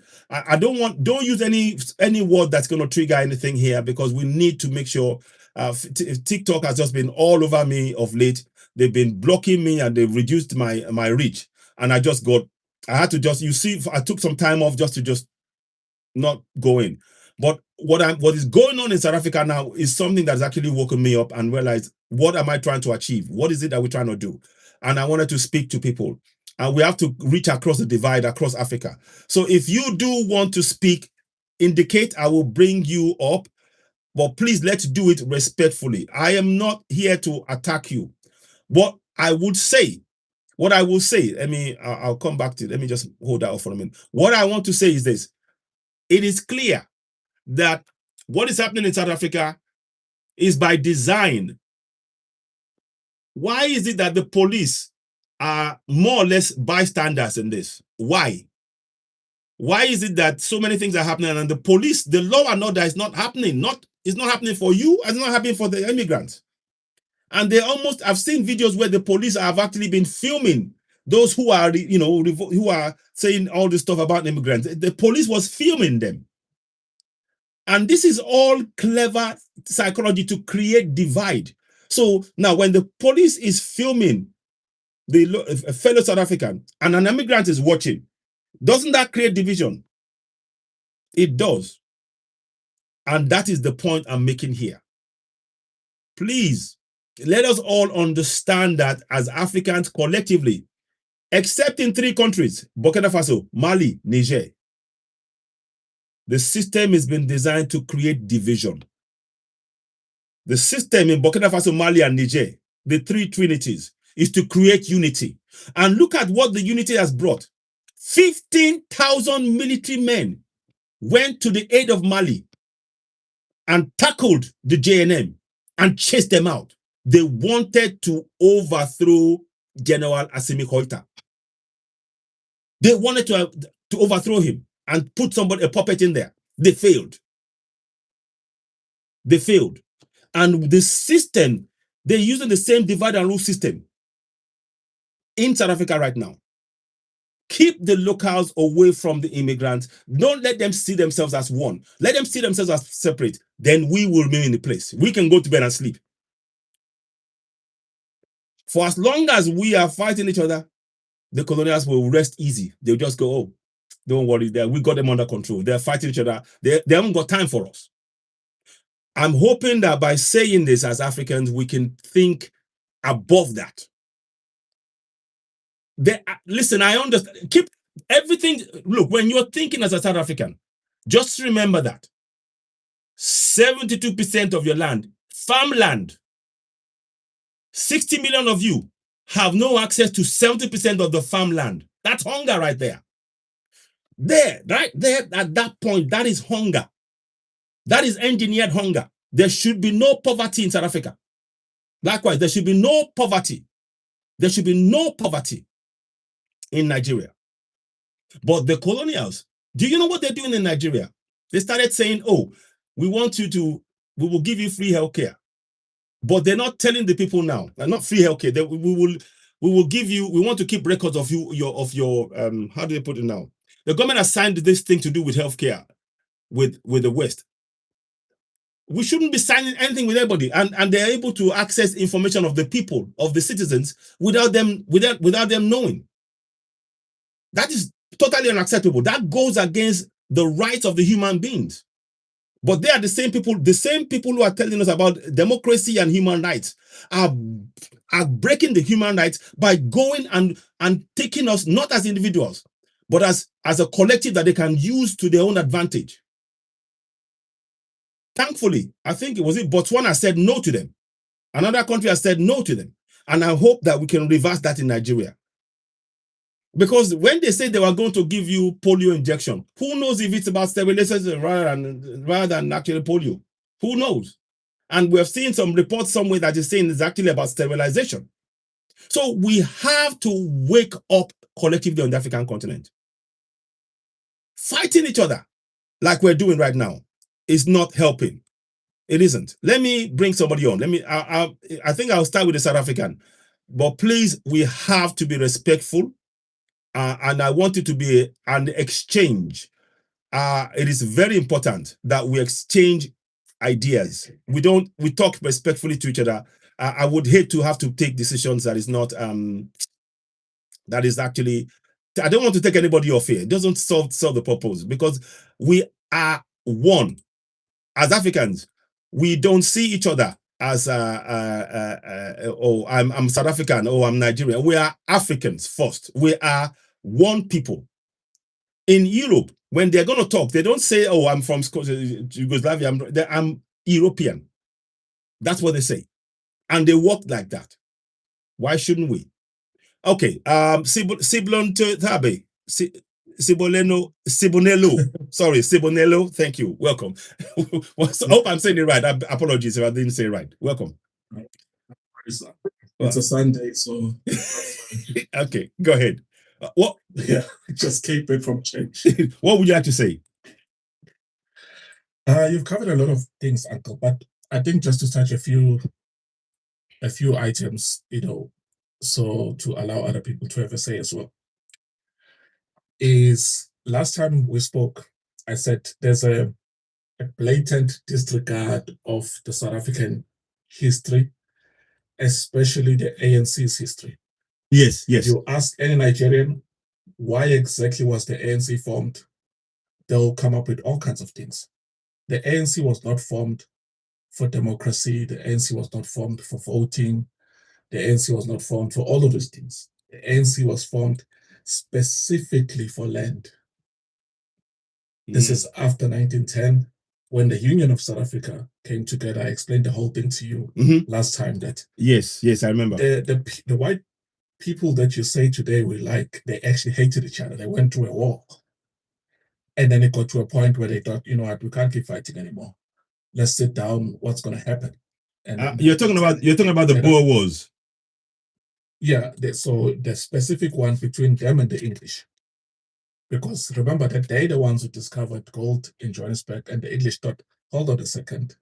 Don't use any word that's going to trigger anything here, because we need to make sure. TikTok has just been all over me of late. They've been blocking me and they've reduced my reach. And I had to just, you see, I took some time off just to not go in. But what is going on in South Africa now is something that's actually woken me up and realized, what am I trying to achieve? What is it that we're trying to do? And I wanted to speak to people. And we have to reach across the divide across Africa. So if you do want to speak, indicate, I will bring you up. But please, let's do it respectfully. I am not here to attack you. What I will say, I'll come back to it. Let me just hold that off for a minute. What I want to say is this. It is clear that what is happening in South Africa is by design. Why is it that the police are more or less bystanders in this? Why? Why is it that so many things are happening and the police, the law and order is not happening? It's not happening for you, and it's not happening for the immigrants. And I've seen videos where the police have actually been filming those who are, who are saying all this stuff about immigrants. The police was filming them. And this is all clever psychology to create divide. So now when the police is filming a fellow South African and an immigrant is watching, doesn't that create division? It does. And that is the point I'm making here. Please, let us all understand that as Africans collectively, except in 3 countries, Burkina Faso, Mali, Niger, the system has been designed to create division. The system in Burkina Faso, Mali, and Niger, the 3 trinities, is to create unity. And look at what the unity has brought. 15,000 military men went to the aid of Mali and tackled the JNM and chased them out. They wanted to overthrow General Assimi Goïta. They wanted to overthrow him and put a puppet in there. They failed. They failed. And the system, they're using the same divide and rule system in South Africa right now. Keep the locals away from the immigrants. Don't let them see themselves as one. Let them see themselves as separate. Then we will remain in the place. We can go to bed and sleep. For as long as we are fighting each other, the colonials will rest easy. They'll just go, oh, don't worry, we got them under control. They're fighting each other. They haven't got time for us. I'm hoping that by saying this as Africans, we can think above that. Listen, I understand. Keep everything. Look, when you're thinking as a South African, just remember that 72% of your land, farmland, 60 million of you have no access to 70% of the farmland. That's hunger right there. Right there, at that point, that is hunger. That is engineered hunger. There should be no poverty in South Africa. Likewise, there should be no poverty. There should be no poverty in Nigeria. But the colonials, do you know what they're doing in Nigeria? They started saying, oh, we will give you free healthcare. But they're not telling the people now, not free healthcare. We will give you, we want to keep records of your how do they put it now? The government has signed this thing to do with healthcare with the West. We shouldn't be signing anything with anybody, and they're able to access information of the people, of the citizens, without them knowing. That is totally unacceptable. That goes against the rights of the human beings. But they are the same people who are telling us about democracy and human rights are breaking the human rights by going and taking us not as individuals, but as a collective that they can use to their own advantage. Thankfully, I think Botswana said no to them. Another country has said no to them. And I hope that we can reverse that in Nigeria. Because when they say they were going to give you polio injection, who knows if it's about sterilization rather than actually polio? Who knows? And we have seen some reports somewhere that is saying it's actually about sterilization. So we have to wake up collectively on the African continent. Fighting each other like we're doing right now is not helping. It isn't. Let me bring somebody on. I think I'll start with the South African. But please, we have to be respectful. And I want it to be an exchange. It is very important that we exchange ideas. We talk respectfully to each other. I would hate to have to take decisions that is not that is actually. I don't want to take anybody off here. It doesn't solve the purpose, because we are one. As Africans, we don't see each other as oh, I'm South African, oh, I'm Nigerian. We are Africans first. We are one people. In Europe, when they're going to talk, they don't say, oh, I'm from Yugoslavia, I'm European. That's what they say. And they walk like that. Why shouldn't we? Okay, Sibonello, thank you, welcome. I hope I'm saying it right. Apologies if I didn't say it right. Welcome. It's a Sunday, so okay, go ahead. What? Yeah, just came back from church. What would you like to say? You've covered a lot of things, Uncle, but I think just to touch a few items, so to allow other people to have a say as well. Is last time we spoke, I said there's a a blatant disregard of the South African history, especially the ANC's history. Yes. If you ask any Nigerian why exactly was the ANC formed, they'll come up with all kinds of things. The ANC was not formed for democracy. The ANC was not formed for voting. The ANC was not formed for all of those things. The ANC was formed specifically for land. This is after 1910, when the Union of South Africa came together. I explained the whole thing to you last time. That yes, I remember. The white people that you say today we like, they actually hated each other. They went through a war. And then it got to a point where they thought, you know what, we can't keep fighting anymore. Let's sit down. What's going to happen? And you're talking about the Boer Wars. Yeah, so the specific one between them and the English. Because remember that they're the ones who discovered gold in Johannesburg, and the English thought, hold on a second,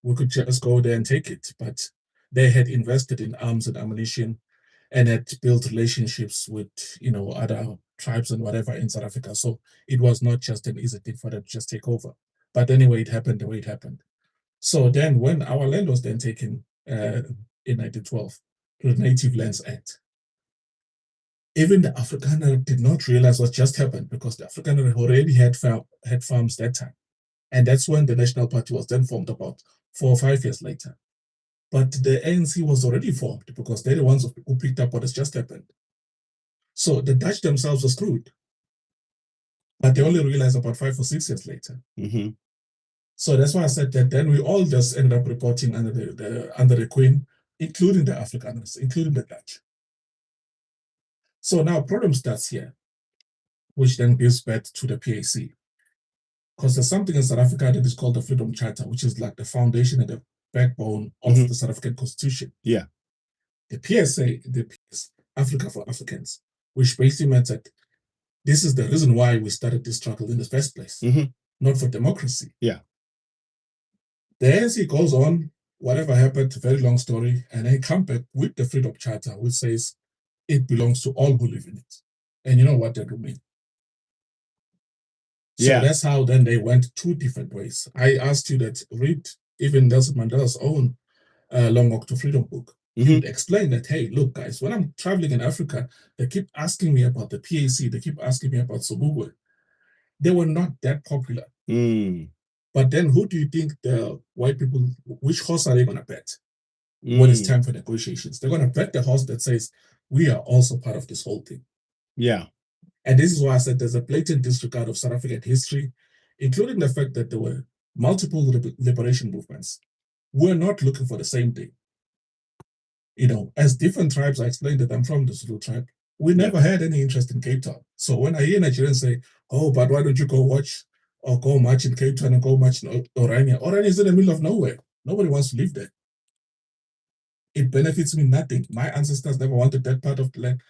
we could just go there and take it. But they had invested in arms and ammunition and had built relationships with, other tribes and whatever in South Africa. So it was not just an easy thing for them to just take over. But anyway, it happened the way it happened. So then when our land was then taken in 1912 through the Native Lands Act, even the Afrikaner did not realize what just happened, because the Afrikaner already had farms that time. And that's when the National Party was then formed, about 4 or 5 years later. But the ANC was already formed, because they're the ones who picked up what has just happened. So the Dutch themselves were screwed. But they only realized about 5 or 6 years later. So that's why I said that then we all just ended up reporting under the Queen, including the Afrikaners, including the Dutch. So now problem starts here, which then gives birth to the PAC. Because there's something in South Africa that is called the Freedom Charter, which is like the foundation and the backbone of the South African Constitution. Yeah. The PSA, the Africa for Africans, which basically meant that this is the reason why we started this struggle in the first place, not for democracy. Yeah. The ANC goes on, whatever happened, very long story, and then come back with the Freedom Charter, which says it belongs to all who live in it. And you know what that would mean. So that's how then they went 2 different ways. I asked you that read even Nelson Mandela's own Long Walk to Freedom book. He would explain that, hey, look, guys, when I'm traveling in Africa, they keep asking me about the PAC, they keep asking me about Sobukwe. They were not that popular. But then who do you think the white people, which horse are they going to bet when it's time for negotiations? They're going to bet the horse that says, we are also part of this whole thing. Yeah. And this is why I said there's a blatant disregard of South African history, including the fact that there were multiple liberation movements. We're not looking for the same thing. As different tribes, I explained that I'm from the Zulu tribe. We never had any interest in Cape Town. So when I hear Nigerians say, oh, but why don't you go watch or go march in Cape Town and go march in Orania? Orania is in the middle of nowhere. Nobody wants to live there. It benefits me nothing. My ancestors never wanted that part of the land.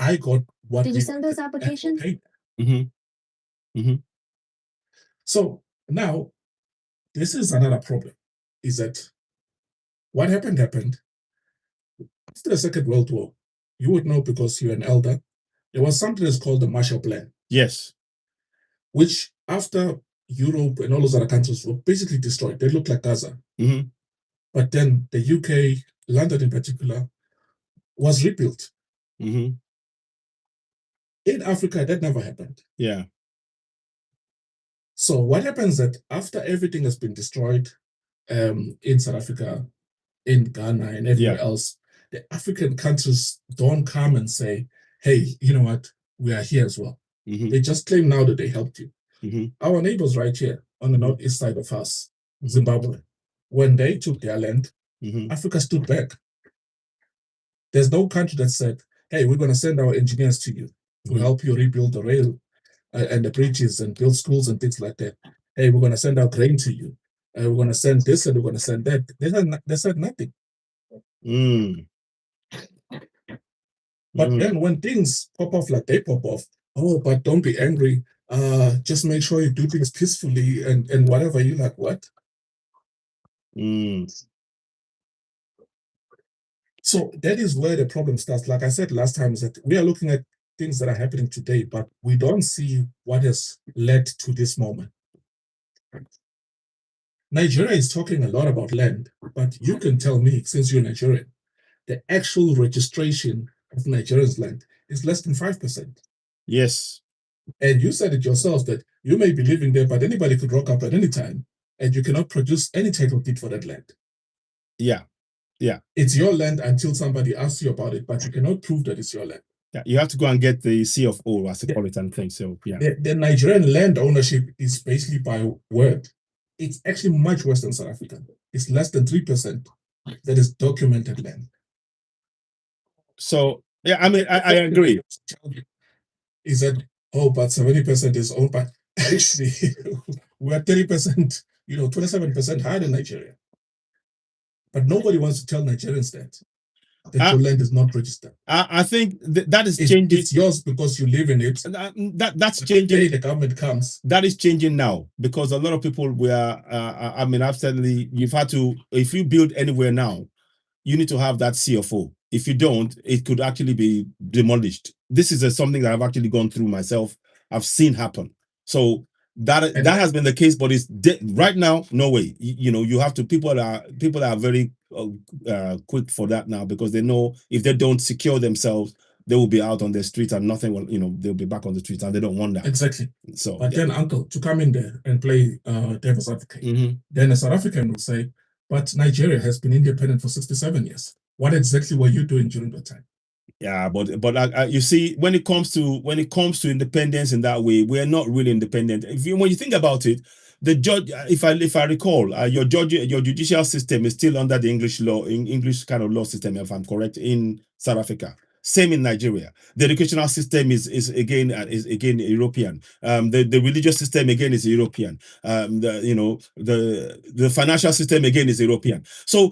I got what. Did you send those applications? So now, this is another problem, is that what happened. After the Second World War, you would know because you're an elder, there was something that's called the Marshall Plan. Yes. Which after Europe and all those other countries were basically destroyed, they looked like Gaza. But then the UK, London in particular, was rebuilt. In Africa, that never happened. Yeah. So what happens that after everything has been destroyed in South Africa, in Ghana, and everywhere else, the African countries don't come and say, hey, you know what, we are here as well. They just claim now that they helped you. Our neighbors right here on the northeast side of us, Zimbabwe, when they took their land, Africa stood back. There's no country that said, hey, we're going to send our engineers to you to help you rebuild the rail and the bridges and build schools and things like that. Hey, we're going to send our grain to you. We're going to send this and we're going to send that. They said nothing. But then when things pop off like they pop off, oh, but don't be angry. Just make sure you do things peacefully and whatever. You're like, what? So that is where the problem starts. Like I said last time, is that we are looking at things that are happening today, but we don't see what has led to this moment. Nigeria is talking a lot about land, but you can tell me, since you're Nigerian, the actual registration of Nigeria's land is less than 5%. Yes. And you said it yourself that you may be living there, but anybody could rock up at any time, and you cannot produce any title deed for that land. Yeah. Yeah. It's your land until somebody asks you about it, but you cannot prove that it's your land. Yeah, you have to go and get the C of O, as they call it, and things. So yeah. The Nigerian land ownership is basically by word. It's actually much worse than South Africa. It's less than 3% that is documented land. So yeah, I mean, I agree. Is that, oh, but 70% is owned by, actually, we're 30%, 27% higher than Nigeria. But nobody wants to tell Nigerians that your land is not registered. I think that is changing. It's yours because you live in it. That's changing. The government comes. That is changing now, because a lot of people were. I mean, absolutely, you've had to. If you build anywhere now, you need to have that CFO. If you don't, it could actually be demolished. This is something that I've actually gone through myself. I've seen happen. So that has been the case, but it's right now, no way. You have to. People are very quick for that now, because they know if they don't secure themselves, they will be out on the street and nothing will. They'll be back on the street, and they don't want that. Exactly. So, but then, Uncle, to come in there and play devil's advocate, then a South African will say, but Nigeria has been independent for 67 years. What exactly were you doing during that time? Yeah, but you see, when it comes to independence in that way, we're not really independent. When you think about it, the judge, if I recall, your judicial system is still under the English law, English kind of law system, if I'm correct, in South Africa. Same in Nigeria. The educational system is again European. The religious system again is European. The financial system again is European. So